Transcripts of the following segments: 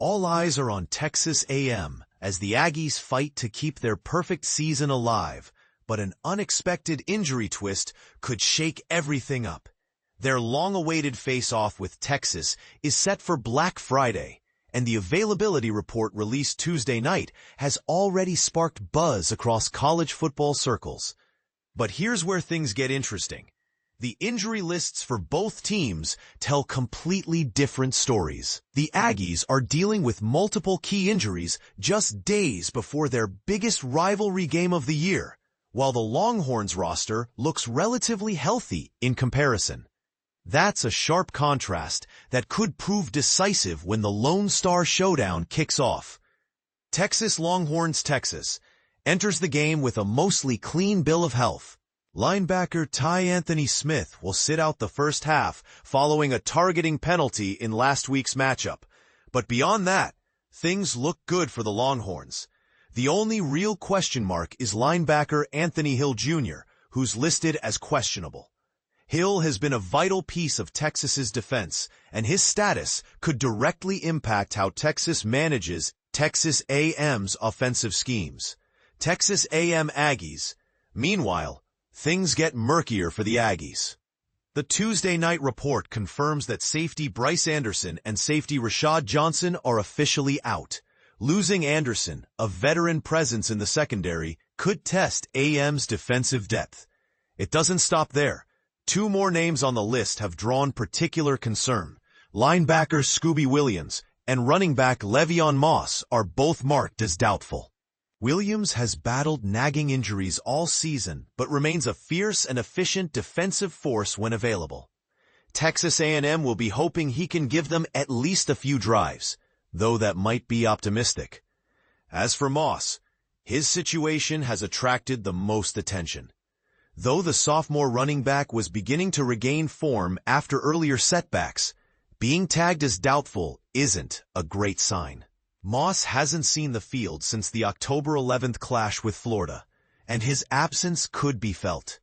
All eyes are on Texas A&M as the Aggies fight to keep their perfect season alive, but an unexpected injury twist could shake everything up. Their long-awaited face-off with Texas is set for Black Friday, and the availability report released Tuesday night has already sparked buzz across college football circles. But here's where things get interesting. The injury lists for both teams tell completely different stories. The Aggies are dealing with multiple key injuries just days before their biggest rivalry game of the year, while the Longhorns roster looks relatively healthy in comparison. That's a sharp contrast that could prove decisive when the Lone Star Showdown kicks off. Texas Longhorns Texas enters the game with a mostly clean bill of health. Linebacker Ty Anthony Smith will sit out the first half following a targeting penalty in last week's matchup. But beyond that, things look good for the Longhorns. The only real question mark is linebacker Anthony Hill Jr., who's listed as questionable. Hill has been a vital piece of Texas's defense, and his status could directly impact how Texas manages Texas A&M's offensive schemes. Texas A&M Aggies. Meanwhile, things get murkier for the Aggies. The Tuesday night report confirms that safety Bryce Anderson and safety Rashad Johnson are officially out. Losing Anderson, a veteran presence in the secondary, could test A&M's defensive depth. It doesn't stop there. Two more names on the list have drawn particular concern. Linebacker Scooby Williams and running back Le'Veon Moss are both marked as doubtful. Williams has battled nagging injuries all season, but remains a fierce and efficient defensive force when available. Texas A&M will be hoping he can give them at least a few drives, though that might be optimistic. As for Moss, his situation has attracted the most attention. Though the sophomore running back was beginning to regain form after earlier setbacks, being tagged as doubtful isn't a great sign. Moss hasn't seen the field since the October 11th clash with Florida, and his absence could be felt.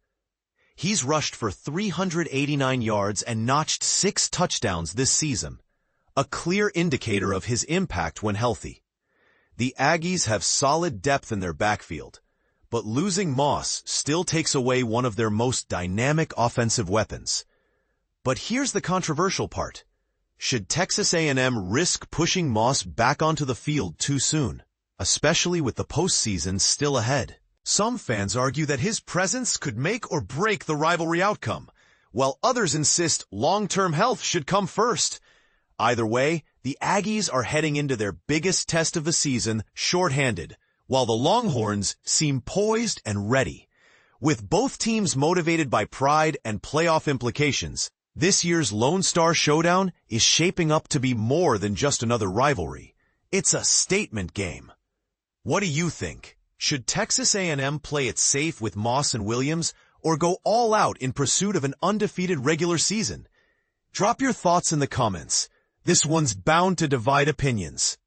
He's rushed for 389 yards and notched 6 touchdowns this season, a clear indicator of his impact when healthy. The Aggies have solid depth in their backfield, but losing Moss still takes away one of their most dynamic offensive weapons. But here's the controversial part. Should Texas A&M risk pushing Moss back onto the field too soon, especially with the postseason still ahead? Some fans argue that his presence could make or break the rivalry outcome, while others insist long-term health should come first. Either way, the Aggies are heading into their biggest test of the season shorthanded, while the Longhorns seem poised and ready. With both teams motivated by pride and playoff implications, this year's Lone Star Showdown is shaping up to be more than just another rivalry. It's a statement game. What do you think? Should Texas A&M play it safe with Moss and Williams, or go all out in pursuit of an undefeated regular season? Drop your thoughts in the comments. This one's bound to divide opinions.